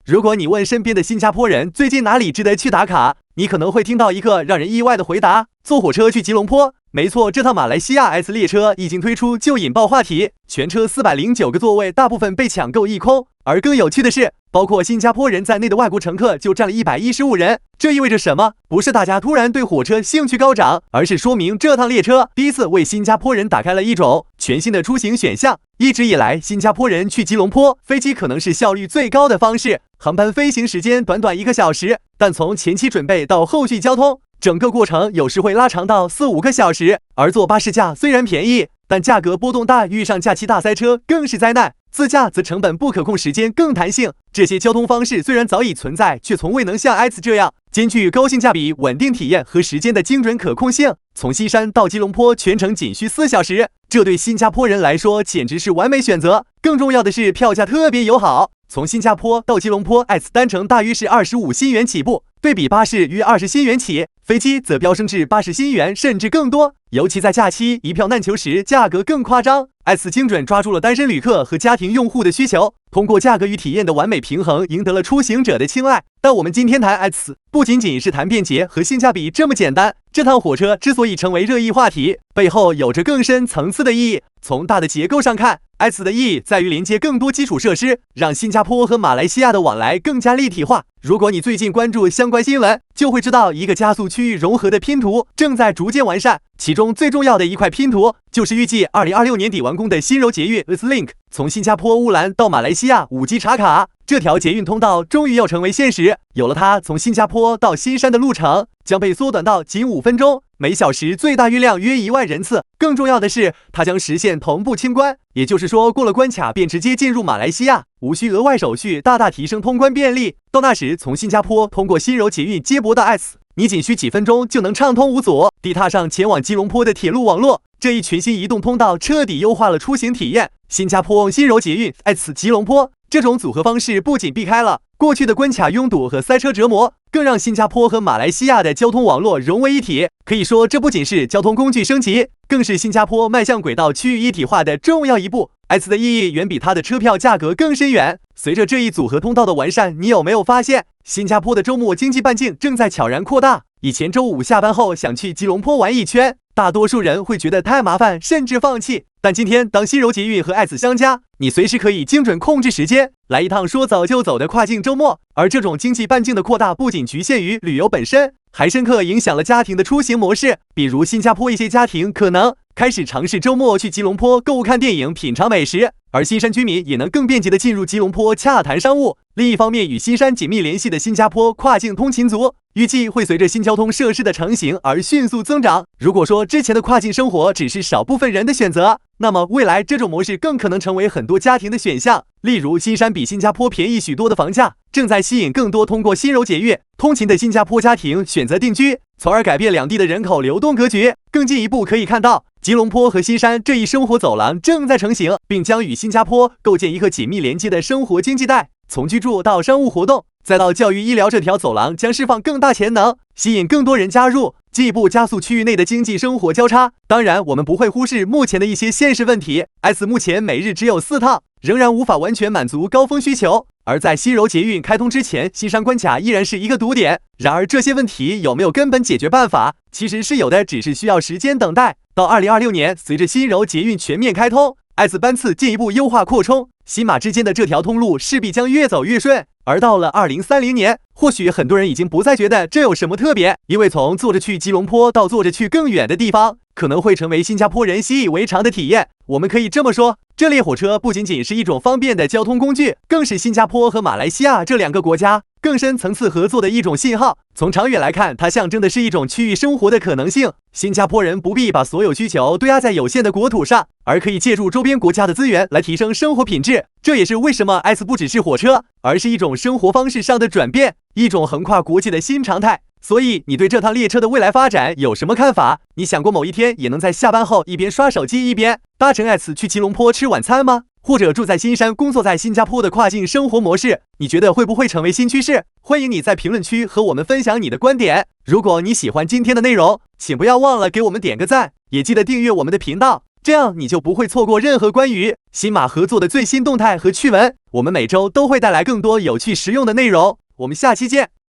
如果你问身边的新加坡人最近哪里值得去打卡，你可能会听到一个让人意外的回答：坐火车去吉隆坡。没错，这趟马来西亚 S 列车一经推出就引爆话题，全车409个座位大部分被抢购一空。而更有趣的是，包括新加坡人在内的外国乘客就占了115人。这意味着什么？不是大家突然对火车兴趣高涨，而是说明这趟列车第一次为新加坡人打开了一种全新的出行选项。一直以来，新加坡人去吉隆坡，飞机可能是效率最高的方式，航班飞行时间短短1个小时，但从前期准备到后续交通，整个过程有时会拉长到4-5个小时。而坐巴士价虽然便宜，但价格波动大，遇上假期大塞车更是灾难。自驾则成本不可控，时间更弹性。这些交通方式虽然早已存在，却从未能像 S 这样兼具高性价比、稳定体验和时间的精准可控性。从西山到吉隆坡全程仅需4小时，这对新加坡人来说简直是完美选择。更重要的是，票价特别友好。从新加坡到吉隆坡 ，S 单程大约是25新元起步，对比巴士约20新元起，飞机则飙升至80新元甚至更多。尤其在假期一票难求时，价格更夸张。S 精准抓住了单身旅客和家庭用户的需求，通过价格与体验的完美平衡，赢得了出行者的青睐。但我们今天谈 S， 不仅仅是谈便捷和性价比这么简单。这趟火车之所以成为热议话题，背后有着更深层次的意义。从大的结构上看，S 的意义在于连接更多基础设施，让新加坡和马来西亚的往来更加立体化。如果你最近关注相关新闻，就会知道一个加速区域融合的拼图正在逐渐完善。其中最重要的一块拼图，就是预计2026年底完工的新柔捷运 S-Link， 从新加坡乌兰到马来西亚5G 查卡，这条捷运通道终于要成为现实。有了它，从新加坡到新山的路程将被缩短到仅5分钟，每小时最大运量约1万人次。更重要的是，它将实现同步清关，也就是说，过了关卡便直接进入马来西亚，无需额外手续，大大提升通关便利。到那时，从新加坡通过新柔捷运接驳到 S， 你仅需几分钟就能畅通无阻地踏上前往吉隆坡的铁路网络。这一全新移动通道彻底优化了出行体验。新加坡新柔捷运 S 吉隆坡这种组合方式不仅避开了过去的关卡拥堵和塞车折磨，更让新加坡和马来西亚的交通网络融为一体。可以说，这不仅是交通工具升级，更是新加坡迈向轨道区域一体化的重要一步。S 的意义远比它的车票价格更深远。随着这一组合通道的完善，你有没有发现，新加坡的周末经济半径正在悄然扩大？以前周五下班后想去吉隆坡玩一圈，大多数人会觉得太麻烦，甚至放弃。但今天，当新柔捷运和 S 相加，你随时可以精准控制时间，来一趟说走就走的跨境周末。而这种经济半径的扩大，不仅局限于旅游本身，还深刻影响了家庭的出行模式。比如新加坡一些家庭可能开始尝试周末去吉隆坡购物、看电影、品尝美食，而新山居民也能更便捷地进入吉隆坡洽谈商务。另一方面，与新山紧密联系的新加坡跨境通勤族，预计会随着新交通设施的成型而迅速增长。如果说之前的跨境生活只是少部分人的选择，那么未来这种模式更可能成为很多家庭的选项。例如，新山比新加坡便宜许多的房价，正在吸引更多通过新柔捷运通勤的新加坡家庭选择定居，从而改变两地的人口流动格局。更进一步可以看到，吉隆坡和新山这一生活走廊正在成型，并将与新加坡构建一个紧密连接的生活经济带。从居住到商务活动，再到教育医疗，这条走廊将释放更大潜能，吸引更多人加入，进一步加速区域内的经济生活交叉。当然，我们不会忽视目前的一些现实问题。S 目前每日只有4趟，仍然无法完全满足高峰需求。而在新柔捷运开通之前，新山关卡依然是一个堵点。然而，这些问题有没有根本解决办法？其实是有的，只是需要时间等待。到2026年，随着新柔捷运全面开通，S 班次进一步优化扩充，新马之间的这条通路势必将越走越顺。而到了2030年，或许很多人已经不再觉得这有什么特别，因为从坐着去吉隆坡到坐着去更远的地方，可能会成为新加坡人习以为常的体验。我们可以这么说，这列火车不仅仅是一种方便的交通工具，更是新加坡和马来西亚这2个国家更深层次合作的一种信号。从长远来看，它象征的是一种区域生活的可能性。新加坡人不必把所有需求都压在有限的国土上，而可以借助周边国家的资源来提升生活品质。这也是为什么 S 不只是火车，而是一种生活方式上的转变，一种横跨国界的新常态。所以，你对这趟列车的未来发展有什么看法？你想过某一天也能在下班后一边刷手机一边搭乘 S 去吉隆坡吃晚餐吗？或者住在新山、工作在新加坡的跨境生活模式，你觉得会不会成为新趋势？欢迎你在评论区和我们分享你的观点。如果你喜欢今天的内容，请不要忘了给我们点个赞，也记得订阅我们的频道。这样你就不会错过任何关于新马合作的最新动态和趣闻。我们每周都会带来更多有趣实用的内容，我们下期见。